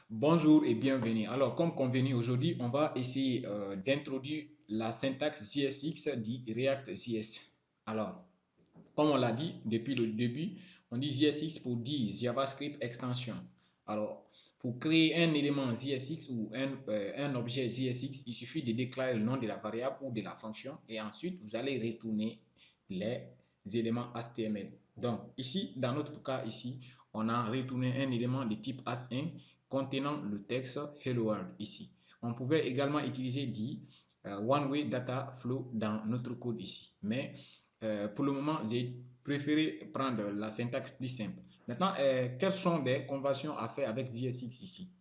Bonjour et bienvenue. Alors, comme convenu, aujourd'hui, on va essayer d'introduire la syntaxe JSX dit React JS. Alors, comme on l'a dit depuis le début, on dit JSX pour dire JavaScript Extension. Alors, pour créer un élément JSX ou un objet JSX, il suffit de déclarer le nom de la variable ou de la fonction et ensuite, vous allez retourner les éléments HTML. Donc, ici, dans notre cas, ici, on a retourné un élément de type H1 contenant le texte Hello World ici. On pouvait également utiliser dit One Way Data Flow dans notre code ici. Mais pour le moment, j'ai préféré prendre la syntaxe plus simple. Maintenant, quelles sont les conventions à faire avec JSX ici?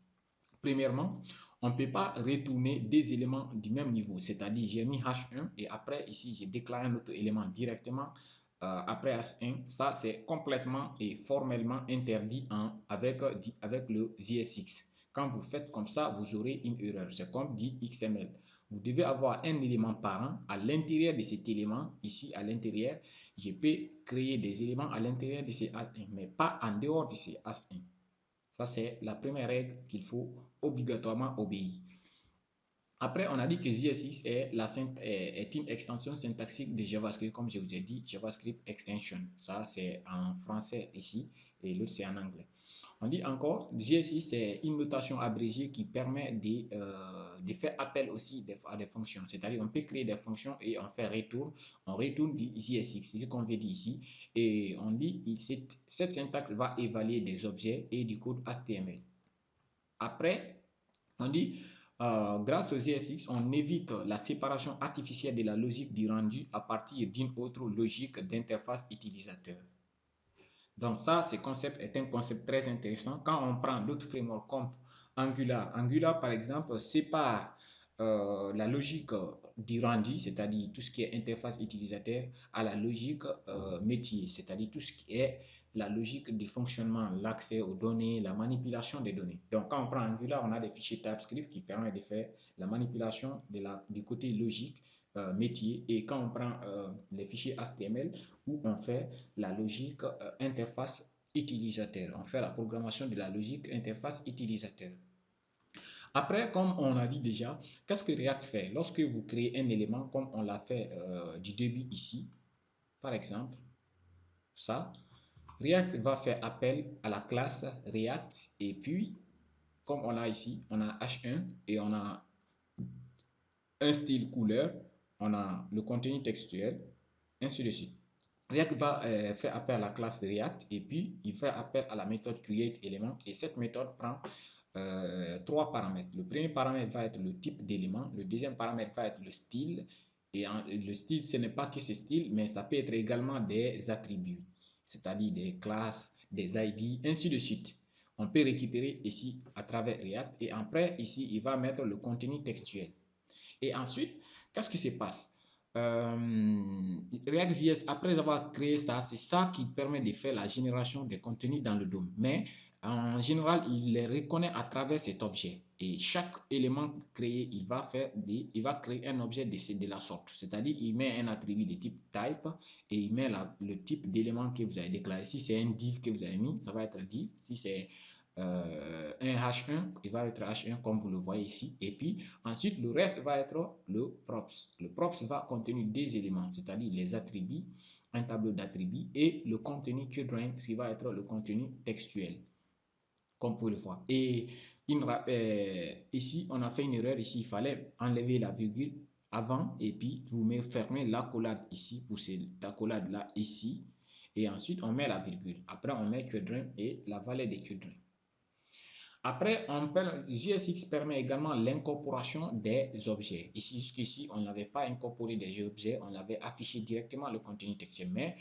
Premièrement, on ne peut pas retourner des éléments du même niveau, c'est-à-dire j'ai mis H1 et après ici j'ai déclaré un autre élément directement après H1. Ça c'est complètement et formellement interdit avec le JSX. Quand vous faites comme ça, vous aurez une erreur. C'est comme dit XML. Vous devez avoir un élément parent à l'intérieur de cet élément. Ici à l'intérieur, je peux créer des éléments à l'intérieur de ces H1, mais pas en dehors de ces H1. Ça, c'est la première règle qu'il faut obligatoirement obéir. Après, on a dit que JSX est une extension syntaxique de JavaScript, comme je vous ai dit, JavaScript Extension. Ça, c'est en français ici, et l'autre, c'est en anglais. On dit encore, JSX, c'est une notation abrégée qui permet de faire appel aussi à des fonctions. C'est-à-dire, on peut créer des fonctions et on fait retour. On retourne du JSX, c'est ce qu'on veut dire ici. Et on dit, cette syntaxe va évaluer des objets et du code HTML. Après, on dit, grâce au JSX, on évite la séparation artificielle de la logique du rendu à partir d'une autre logique d'interface utilisateur. Donc ça, ce concept est un concept très intéressant. Quand on prend d'autres frameworks comme Angular, Angular par exemple sépare la logique du rendu, c'est-à-dire tout ce qui est interface utilisateur, à la logique métier, c'est-à-dire tout ce qui est la logique du fonctionnement, l'accès aux données, la manipulation des données. Donc quand on prend Angular, on a des fichiers TypeScript qui permettent de faire la manipulation du côté logique métier, et quand on prend les fichiers HTML où on fait la logique interface utilisateur, on fait la programmation de la logique interface utilisateur. Après, comme on a dit déjà, qu'est-ce que React fait? Lorsque vous créez un élément comme on l'a fait du début ici, par exemple, ça, React va faire appel à la classe React et puis, comme on a ici, on a H1 et on a un style couleur, on a le contenu textuel, ainsi de suite. React va faire appel à la classe React et puis il fait appel à la méthode createElement, et cette méthode prend trois paramètres. Le premier paramètre va être le type d'élément, le deuxième paramètre va être le style, et le style, ce n'est pas que ce style, mais ça peut être également des attributs, c'est-à-dire des classes, des ID, ainsi de suite. On peut récupérer ici à travers React, et après ici il va mettre le contenu textuel. Et ensuite, qu'est-ce qui se passe? React.js, après avoir créé ça, c'est ça qui permet de faire la génération des contenus dans le DOM. Mais en général, il les reconnaît à travers cet objet. Et chaque élément créé, il va créer un objet de la sorte. C'est-à-dire, il met un attribut de type type et il met le type d'élément que vous avez déclaré. Si c'est un div que vous avez mis, ça va être div. Si c'est un H1, il va être H1 comme vous le voyez ici. Et puis ensuite, le reste va être le props. Le props va contenir des éléments, c'est-à-dire les attributs, un tableau d'attributs, et le contenu children, qui va être le contenu textuel, comme vous pouvez le voir. Et ici, on a fait une erreur. Ici, il fallait enlever la virgule avant et puis vous fermez l'accolade ici pour cette accolade là ici. Et ensuite, on met la virgule. Après, on met children et la valeur des children. Après, JSX permet également l'incorporation des objets. Ici, jusqu'ici, on n'avait pas incorporé des objets, on avait affiché directement le contenu textuel. Mais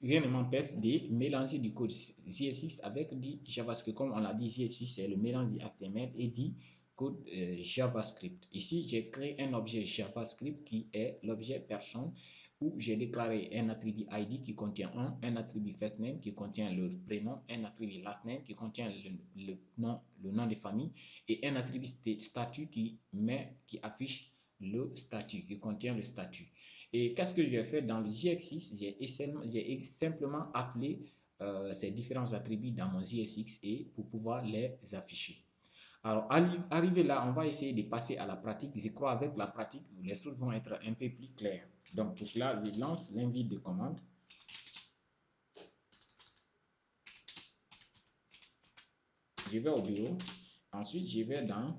rien ne m'empêche de mélanger du code JSX avec du JavaScript. Comme on l'a dit, JSX, c'est le mélange du HTML et du code JavaScript. Ici, j'ai créé un objet JavaScript qui est l'objet personne, où j'ai déclaré un attribut ID qui contient un attribut first name qui contient le prénom, un attribut last name qui contient le nom de famille, et un attribut statut qui affiche le statut, qui contient le statut. Et qu'est-ce que j'ai fait dans le JSX? J'ai simplement appelé ces différents attributs dans mon JSX et pour pouvoir les afficher. Alors, arrivé là, on va essayer de passer à la pratique. Je crois avec la pratique, les choses vont être un peu plus claires. Donc, pour cela, je lance l'invite de commande. Je vais au bureau. Ensuite, je vais dans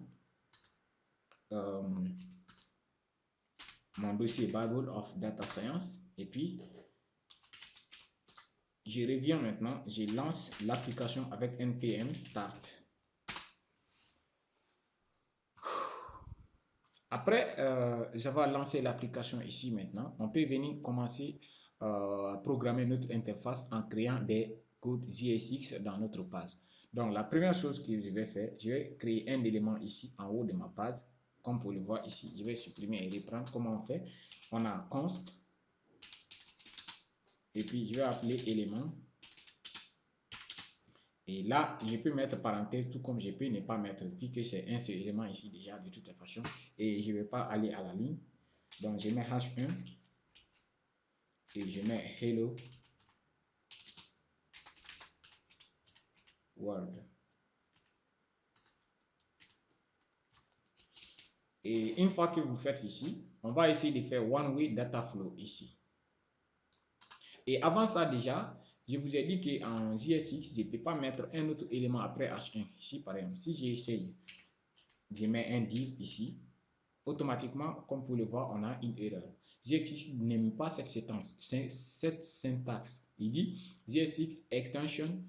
mon dossier Bible of Data Science. Et puis, je reviens maintenant. Je lance l'application avec npm start. Après, j'avais lancé l'application ici maintenant. On peut venir commencer à programmer notre interface en créant des codes JSX dans notre page. Donc, la première chose que je vais faire, je vais créer un élément ici en haut de ma page. Comme vous le voir ici, je vais supprimer et reprendre. Comment on fait? On a const. Et puis, je vais appeler élément. Et là, je peux mettre parenthèse, tout comme je peux ne pas mettre, vu que c'est un seul élément ici déjà de toute façon. Et je ne vais pas aller à la ligne. Donc, je mets H1 et je mets Hello World. Et une fois que vous faites ici, on va essayer de faire One Way Data Flow ici. Et avant ça déjà, je vous ai dit qu'en JSX, je ne peux pas mettre un autre élément après H1. Ici, par exemple, si j'essaye, je mets un div ici, automatiquement, comme vous le voir, on a une erreur. JSX n'aime pas cette syntaxe. Il dit JSX extension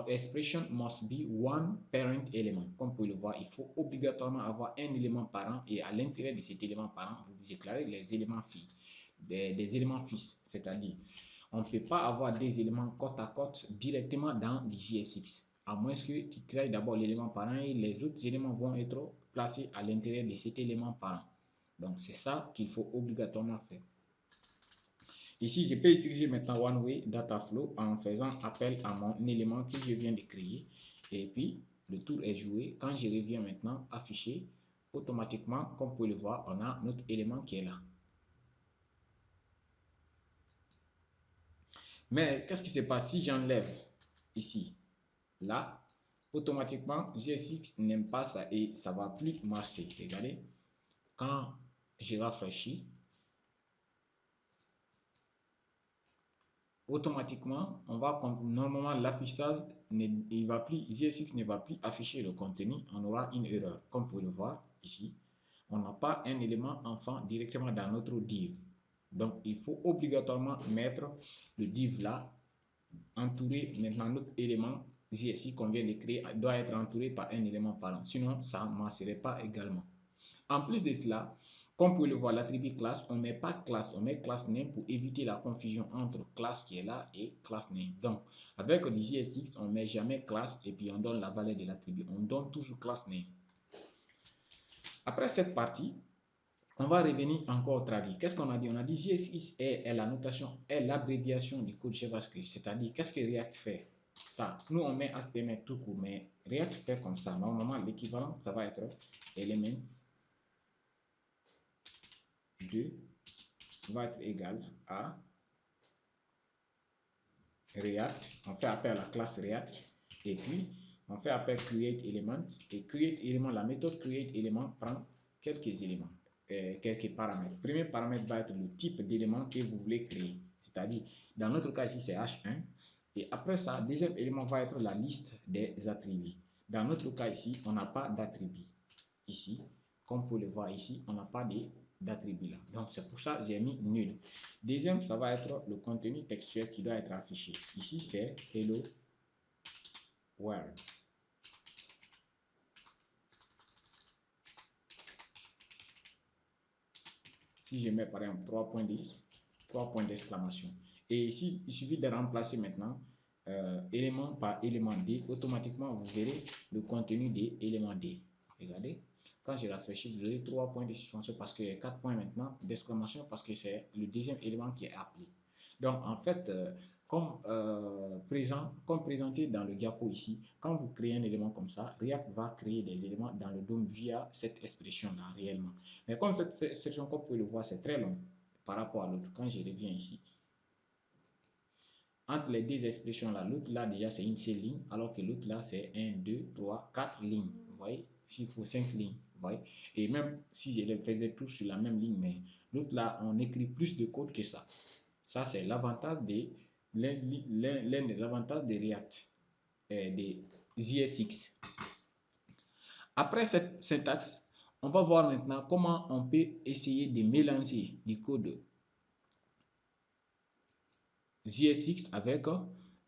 expression must be one parent element. Comme vous pouvez le voir, il faut obligatoirement avoir un élément parent et à l'intérieur de cet élément parent, vous déclarez les éléments filles, des éléments fils, c'est-à-dire on ne peut pas avoir des éléments côte à côte directement dans du JSX, à moins que tu crées d'abord l'élément parent et les autres éléments vont être placés à l'intérieur de cet élément parent. Donc, c'est ça qu'il faut obligatoirement faire. Ici, je peux utiliser maintenant One Way Data Flow en faisant appel à mon élément que je viens de créer. Et puis, le tour est joué. Quand je reviens maintenant afficher, automatiquement, comme vous pouvez le voir, on a notre élément qui est là. Mais qu'est-ce qui se passe si j'enlève ici, là, automatiquement, JSX n'aime pas ça et ça ne va plus marcher. Regardez, quand je rafraîchis, automatiquement, on va normalement l'affichage il va plus, JSX ne va plus afficher le contenu, on aura une erreur. Comme vous pouvez le voir ici, on n'a pas un élément enfant directement dans notre div. Donc, il faut obligatoirement mettre le div là, entouré maintenant notre élément JSX qu'on vient de créer doit être entouré par un élément parent. Sinon, ça ne marcherait pas également. En plus de cela, comme vous pouvez le voir, l'attribut classe, on ne met pas classe, on met class name pour éviter la confusion entre classe qui est là et class name. Donc, avec du JSX, on ne met jamais classe et puis on donne la valeur de l'attribut. On donne toujours class name. Après cette partie, on va revenir encore au traduit. Qu'est-ce qu'on a dit? On a dit JSX est la notation, est l'abréviation du code JavaScript. C'est-à-dire, qu'est-ce que React fait? Ça, nous on met HTML tout court, mais React fait comme ça. Normalement, l'équivalent, ça va être elements 2 va être égal à React. On fait appel à la classe React et puis on fait appel create element et create element, la méthode create element prend quelques éléments, quelques paramètres. Premier paramètre va être le type d'élément que vous voulez créer, c'est-à-dire dans notre cas ici c'est H1 et après ça, deuxième élément va être la liste des attributs. Dans notre cas ici, on n'a pas d'attributs. Ici, comme vous pouvez le voir ici, on n'a pas d'attributs là. Donc, c'est pour ça que j'ai mis nul. Deuxième, ça va être le contenu textuel qui doit être affiché. Ici, c'est Hello World. Si je mets par exemple 3 points d'exclamation. Et ici, il suffit de remplacer maintenant élément par élément D. Automatiquement, vous verrez le contenu des éléments D. Regardez. Quand je rafraîchis, vous aurez 3 points de suspension parce qu'il y a 4 points maintenant d'exclamation parce que c'est le deuxième élément qui est appelé. Donc, en fait, comme présenté dans le diapo ici, quand vous créez un élément comme ça, React va créer des éléments dans le DOM via cette expression-là réellement. Mais comme cette expression, comme vous pouvez le voir, c'est très long par rapport à l'autre. Quand je reviens ici, entre les deux expressions là, l'autre là déjà c'est une seule ligne, alors que l'autre là c'est 1, 2, 3, 4 lignes. Vous voyez? s'il faut 5 lignes, vous voyez. Et même si je les faisais tous sur la même ligne, mais l'autre là, on écrit plus de code que ça. Ça, c'est l'avantage l'un des avantages des React, des JSX. Après cette syntaxe, on va voir maintenant comment on peut essayer de mélanger du code JSX avec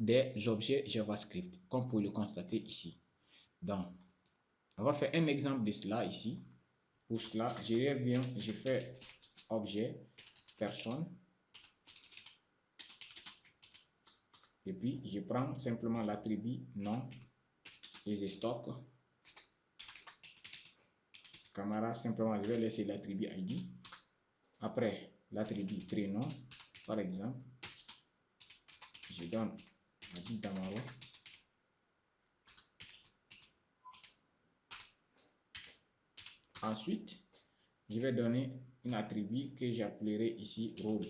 des objets JavaScript, comme vous pouvez le constater ici. Donc, on va faire un exemple de cela ici. Pour cela, je reviens, je fais objet, personne. Et puis, je prends simplement l'attribut nom et je stocke. Camara, simplement, je vais laisser l'attribut ID. Après, l'attribut prénom, par exemple, je donne Habib Damaro. Ensuite, je vais donner un attribut que j'appellerai ici rôle.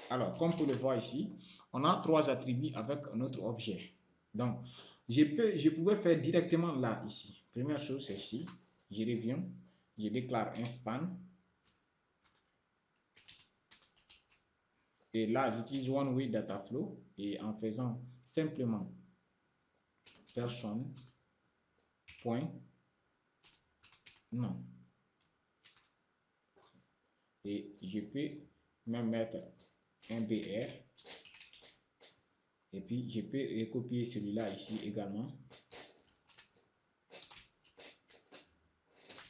Alors, comme vous le voyez ici, on a 3 attributs avec notre objet. Donc, je pouvais faire directement là, ici. Première chose, c'est ici. Je reviens, je déclare un span. Et là, j'utilise One Way Data Flow. Et en faisant simplement personne, point, non. Et je peux même mettre un BR. Et puis, je peux recopier celui-là ici également.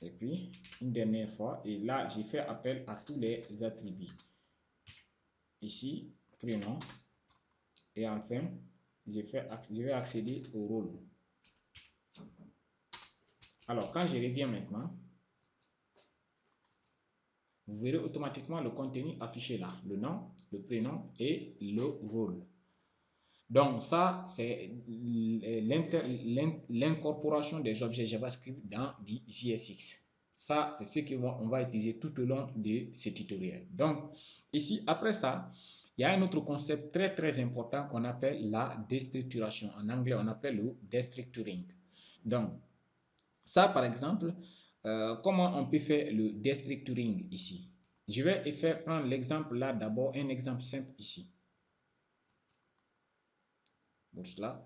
Et puis, une dernière fois. Et là, j'ai fait appel à tous les attributs. Ici, prénom. Et enfin, je vais accéder au rôle. Alors, quand je reviens maintenant, vous verrez automatiquement le contenu affiché là. Le nom, le prénom et le rôle. Donc, ça, c'est l'incorporation des objets JavaScript dans du JSX. Ça, c'est ce qu'on va utiliser tout au long de ce tutoriel. Donc, ici, après ça, il y a un autre concept très, très important qu'on appelle la déstructuration. En anglais, on appelle le destructuring. Donc, ça, par exemple, comment on peut faire le destructuring ici? Je vais prendre l'exemple là d'abord, un exemple simple ici. Pour cela,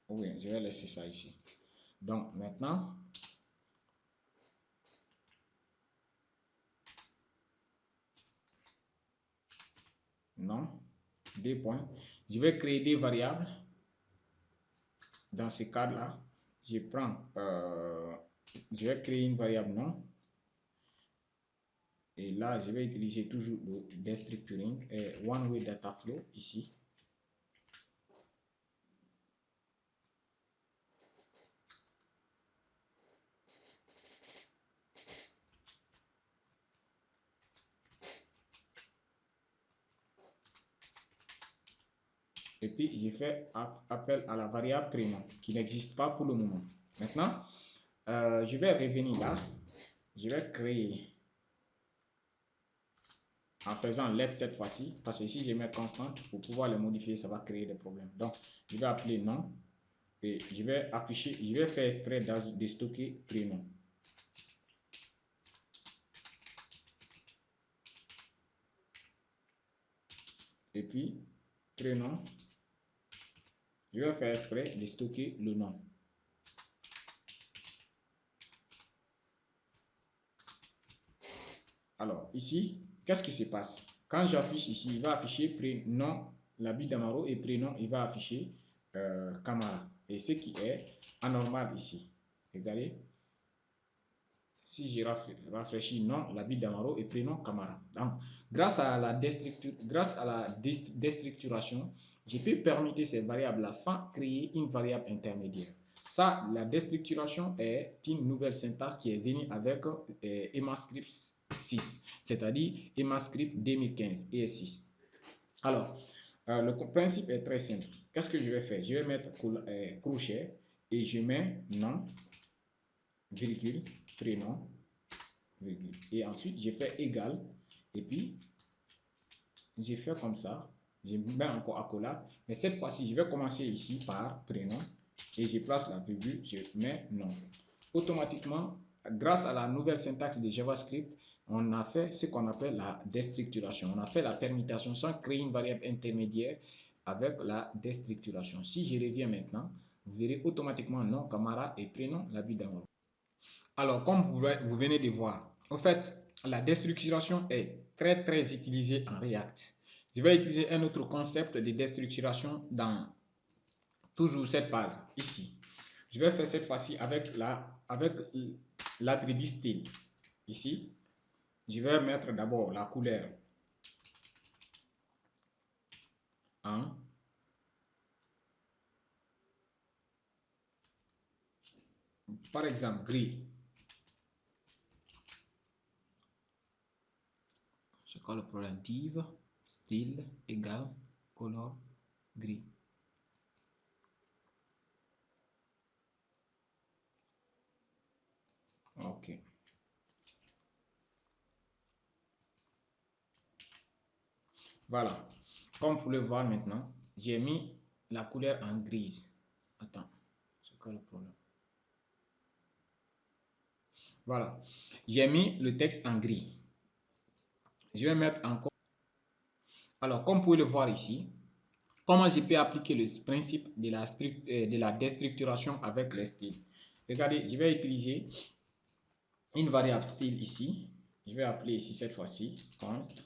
oui, je vais laisser ça ici. Donc, maintenant, non, 2 points. Je vais créer des variables. Dans ce cas-là, je vais créer une variable nom. Et là, je vais utiliser toujours le destructuring et One Way Data Flow ici. Et puis, j'ai fait appel à la variable prénom qui n'existe pas pour le moment. Maintenant, je vais revenir là. Je vais créer en faisant let cette fois-ci. Parce que si je mets constante, pour pouvoir les modifier, ça va créer des problèmes. Donc, je vais appeler nom. Et je vais afficher, je vais faire exprès de stocker prénom. Et puis, prénom. Je vais faire exprès de stocker le nom. Alors, ici, qu'est-ce qui se passe? Quand j'affiche ici, il va afficher prénom, Habib Damaro, et prénom, il va afficher Camara. Et ce qui est anormal ici. Regardez. Si je rafraîchis nom, Habib Damaro, et prénom Camara. Donc, grâce à la déstructuration, je peux permettre ces variables-là sans créer une variable intermédiaire. Ça, la déstructuration est une nouvelle syntaxe qui est venue avec EMAScript 6. c'est-à-dire EMAScript 2015 ES6. Alors, le principe est très simple. Qu'est-ce que je vais faire? Je vais mettre crochet et je mets nom, virgule, prénom, virgule. Et ensuite, je fais égal. Et puis, j'ai fait comme ça. Je mets encore accolade. Mais cette fois-ci, je vais commencer ici par prénom. Et je place la virgule, je mets nom. Automatiquement, grâce à la nouvelle syntaxe de JavaScript, on a fait ce qu'on appelle la déstructuration. On a fait la permutation sans créer une variable intermédiaire avec la déstructuration. Si je reviens maintenant, vous verrez automatiquement nom, Camara et prénom, l'habit d'amour. Alors, comme vous venez de voir, en fait, la déstructuration est très utilisée en React. Je vais utiliser un autre concept de déstructuration dans toujours cette page ici. Je vais faire cette fois-ci avec l'attribut style. Ici, je vais mettre d'abord la couleur en par exemple gris. C'est quoi le problème? Div style égale color gris. Ok. Voilà. Comme vous pouvez voir maintenant, j'ai mis la couleur en grise. Attends, c'est quoi le problème? Voilà. J'ai mis le texte en gris. Je vais mettre encore. Alors, comme vous pouvez le voir ici, comment je peux appliquer le principe de la déstructuration avec les styles? Regardez, je vais utiliser une variable style ici. Je vais appeler ici cette fois-ci const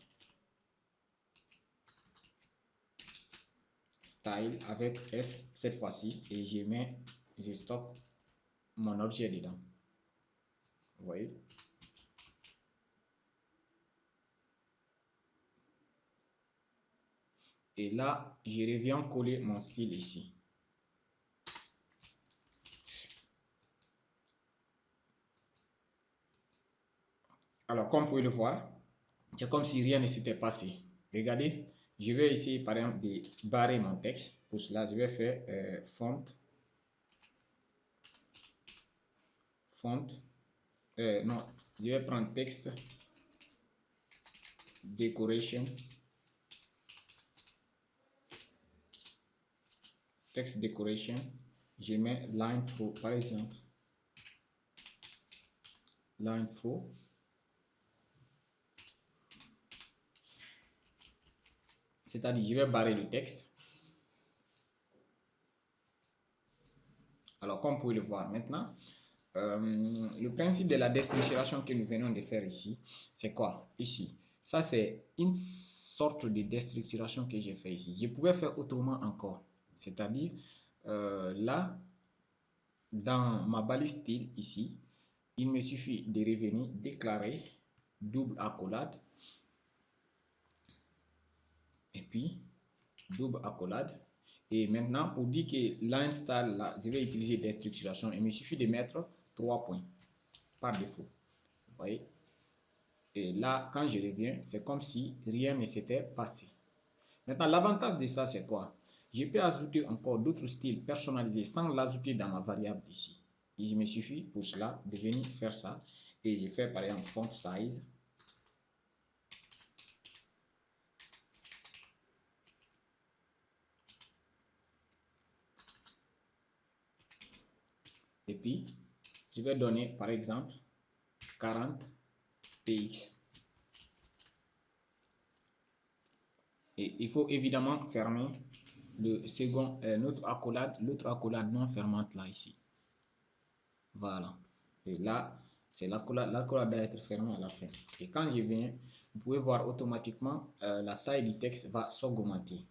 style avec S cette fois-ci et je stocke mon objet dedans. Vous voyez? Et là, je reviens coller mon style ici. Alors, comme vous pouvez le voir, c'est comme si rien ne s'était passé. Regardez, je vais essayer par exemple de barrer mon texte. Pour cela, je vais faire font. Non, je vais prendre texte decoration. Text decoration. Je mets l'info par exemple. L'info. C'est-à-dire, je vais barrer le texte. Alors, comme vous pouvez le voir maintenant, le principe de la déstructuration que nous venons de faire ici, c'est quoi? Ici, ça c'est une sorte de déstructuration que j'ai fait ici. Je pouvais faire autrement encore. C'est-à-dire, là, dans ma balise style ici, il me suffit de revenir déclarer double accolade et puis double accolade. Et maintenant, pour dire que l'install, là, je vais utiliser déstructuration, il me suffit de mettre 3 points par défaut. Vous voyez? Et là, quand je reviens, c'est comme si rien ne s'était passé. Maintenant, l'avantage de ça, c'est quoi? Je peux ajouter encore d'autres styles personnalisés sans l'ajouter dans ma variable ici. Il me suffit pour cela de venir faire ça. Et je fais par exemple font size. Et puis, je vais donner par exemple 40 px. Et il faut évidemment fermer le second, l'autre accolade non fermante là ici. Voilà. Et là, c'est l'accolade doit être fermée à la fin. Et quand je viens, vous pouvez voir automatiquement la taille du texte va s'augmenter.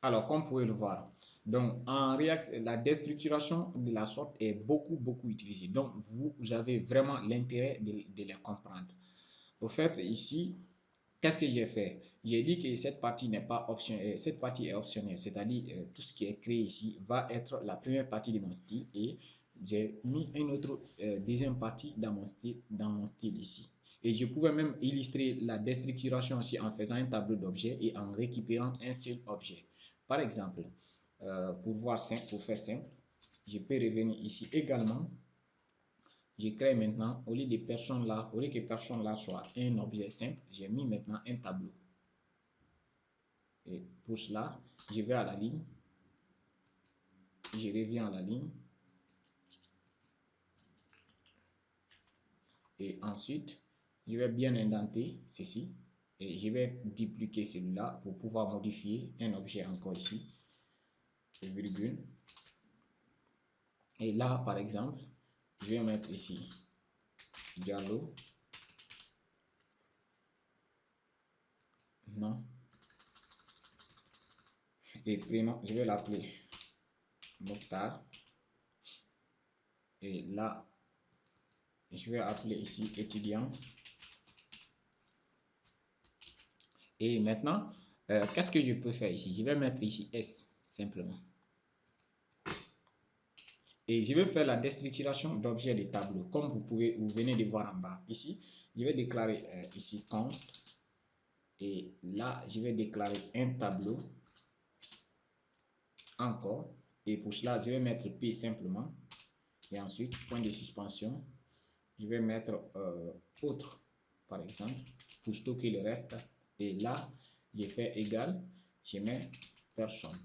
Alors, comme vous pouvez le voir, donc en React, la déstructuration de la sorte est beaucoup utilisée. Donc, vous avez vraiment l'intérêt de les comprendre. Au fait, ici, qu'est-ce que j'ai fait? J'ai dit que cette partie n'est pas optionnelle, cette partie est optionnelle, c'est-à-dire tout ce qui est créé ici va être la première partie de mon style et j'ai mis une autre deuxième partie dans mon style ici. Et je pouvais même illustrer la déstructuration aussi en faisant un tableau d'objets et en récupérant un seul objet. Par exemple, pour faire simple, je peux revenir ici également. Je crée maintenant, au lieu de personne là, au lieu que personne là soit un objet simple, j'ai mis maintenant un tableau. Et pour cela, je vais à la ligne, je reviens à la ligne. Et ensuite, je vais bien indenter ceci et je vais dupliquer celui-là pour pouvoir modifier un objet encore ici, virgule. Et là, par exemple, je vais mettre ici Diallo, nom et prénom, je vais l'appeler Mokhtar. Et là, je vais appeler ici étudiant. Et maintenant, qu'est-ce que je peux faire ici? Je vais mettre ici S simplement. Et je vais faire la déstructuration d'objets de tableau. Comme vous venez de voir en bas ici, je vais déclarer ici const. Et là, je vais déclarer un tableau encore. Et pour cela, je vais mettre P simplement. Et ensuite, point de suspension. Je vais mettre autre, par exemple, pour stocker le reste. Et là, je fais égal, je mets personne.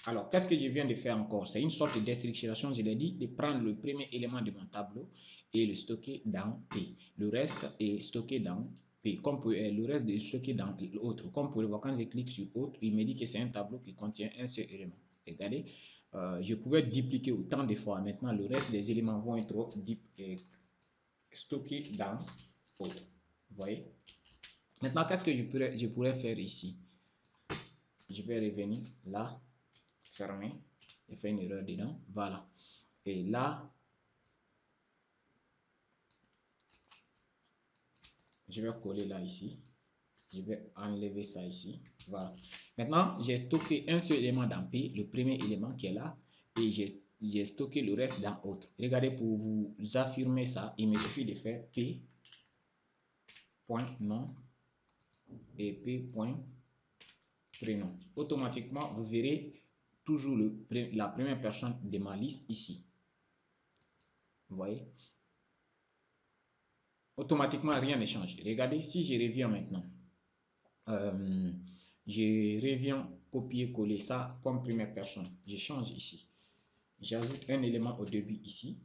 Alors, qu'est-ce que je viens de faire encore? C'est une sorte de déstructuration, je l'ai dit, de prendre le premier élément de mon tableau et le stocker dans P. Le reste est stocké dans P. Le reste est stocké dans l'autre. Comme pour le voir, quand je clique sur autre, il me dit que c'est un tableau qui contient un seul élément. Regardez, je pouvais dupliquer autant de fois. Maintenant, le reste des éléments vont être stockés dans autre. Vous voyez? Maintenant, qu'est-ce que je pourrais faire ici? Je vais revenir là, fermer. J'ai fait une erreur dedans. Voilà. Et là, je vais coller là ici. Je vais enlever ça ici. Voilà. Maintenant, j'ai stocké un seul élément dans P, le premier élément qui est là. Et j'ai stocké le reste dans autre. Regardez, pour vous affirmer ça, il me suffit de faire P, point nom et P, point prénom. Automatiquement, vous verrez toujours la première personne de ma liste ici. Vous voyez? Automatiquement, rien ne change. Regardez, si je reviens maintenant, je reviens copier-coller ça comme première personne. Je change ici. J'ajoute un élément au début ici.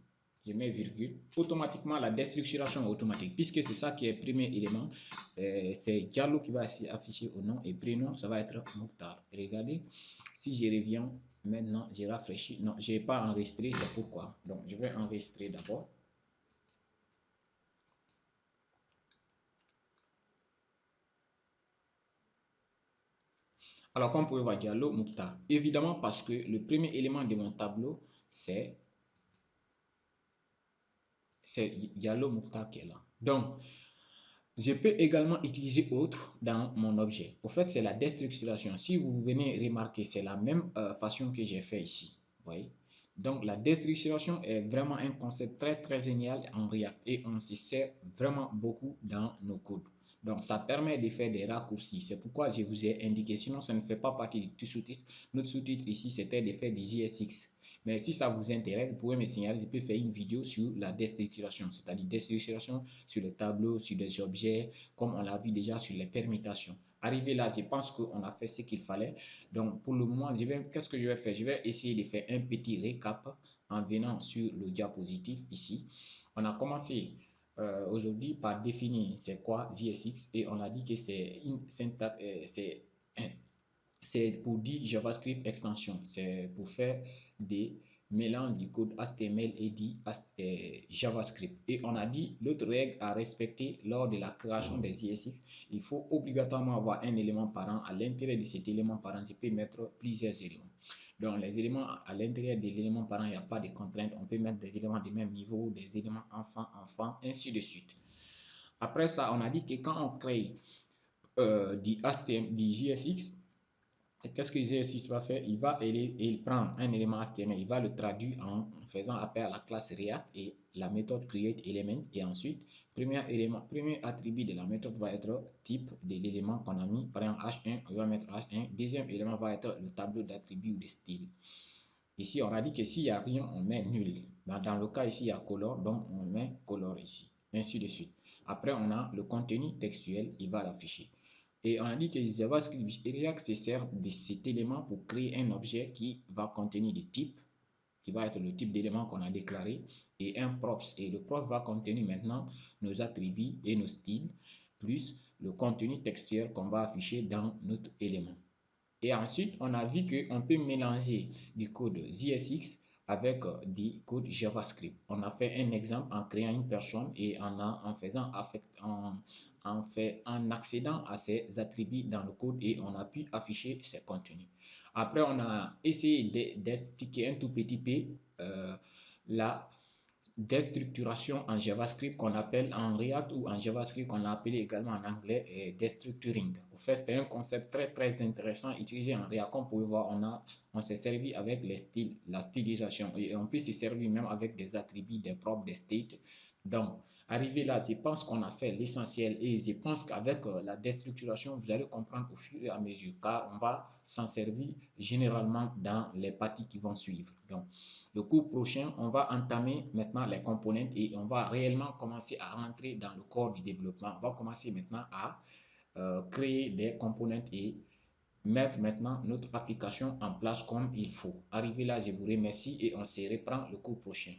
Je mets virgule. Automatiquement, la déstructuration est automatique. Puisque c'est ça qui est premier élément. C'est Diallo qui va afficher au nom. Et prénom, ça va être Mokhtar. Regardez, si je reviens maintenant, j'ai rafraîchi. Non, je n'ai pas enregistré. C'est pourquoi. Donc, je vais enregistrer d'abord. Alors, comme vous pouvez voir, Diallo, Mokhtar. Évidemment, parce que le premier élément de mon tableau, c'est Diallo, Mokhtar qui est là. Donc, je peux également utiliser autre dans mon objet. Au fait, c'est la déstructuration. Si vous venez remarquer, c'est la même façon que j'ai fait ici. Vous voyez? Donc, la déstructuration est vraiment un concept très génial en React et on s'y sert vraiment beaucoup dans nos codes. Donc, ça permet de faire des raccourcis. C'est pourquoi je vous ai indiqué. Sinon, ça ne fait pas partie du sous-titre. Notre sous-titre ici, c'était de faire des JSX. Mais si ça vous intéresse, vous pouvez me signaler. Je peux faire une vidéo sur la déstructuration, c'est-à-dire déstructuration sur le tableau, sur des objets, comme on l'a vu déjà sur les permutations. Arrivé là, je pense qu'on a fait ce qu'il fallait. Donc, pour le moment, qu'est-ce que je vais faire? Je vais essayer de faire un petit récap en venant sur le diapositive ici. On a commencé aujourd'hui par définir c'est quoi JSX et on a dit que c'est une syntaxe, c'est pour dire JavaScript extension, c'est pour faire des mélanges du code HTML et du JavaScript. Et on a dit l'autre règle à respecter lors de la création des JSX, il faut obligatoirement avoir un élément parent. À l'intérieur de cet élément parent, je peux mettre plusieurs éléments. Donc, les éléments à l'intérieur de l'élément parent, il n'y a pas de contraintes. On peut mettre des éléments du même niveau, des éléments enfant, ainsi de suite. Après ça, on a dit que quand on crée du JSX, qu'est-ce que GS6 va faire? Il prend un élément HTML, il va le traduire en faisant appel à la classe React et la méthode createElement. Et ensuite, premier attribut de la méthode va être type de l'élément qu'on a mis. Par exemple, H1, on va mettre H1. Deuxième élément va être le tableau d'attributs ou de style. Ici, on a dit que s'il n'y a rien, on met nul. Dans le cas ici, il y a color, donc on met color ici, ainsi de suite. Après, on a le contenu textuel, il va l'afficher. Et on a dit que JavaScript React se sert de cet élément pour créer un objet qui va contenir des types, qui va être le type d'élément qu'on a déclaré, et un props. Et le props va contenir maintenant nos attributs et nos styles, plus le contenu textuel qu'on va afficher dans notre élément. Et ensuite, on a vu qu'on peut mélanger du code JSX avec du code JavaScript. On a fait un exemple en créant une personne et en accédant à ses attributs dans le code et on a pu afficher ses contenus. Après, on a essayé d'expliquer un tout petit peu la déstructuration en JavaScript qu'on appelle en React ou en JavaScript qu'on a appelé également en anglais destructuring. En fait, c'est un concept très intéressant utilisé en React. Comme vous pouvez voir, on s'est servi avec les styles, la stylisation et on peut se servir même avec des attributs, des propres, des states. Donc, arrivé là, je pense qu'on a fait l'essentiel et je pense qu'avec la déstructuration, vous allez comprendre au fur et à mesure car on va s'en servir généralement dans les parties qui vont suivre. Donc, le cours prochain, on va entamer maintenant les composantes et on va réellement commencer à rentrer dans le corps du développement. On va commencer maintenant à créer des composantes et mettre maintenant notre application en place comme il faut. Arrivé là, je vous remercie et on se reprend le cours prochain.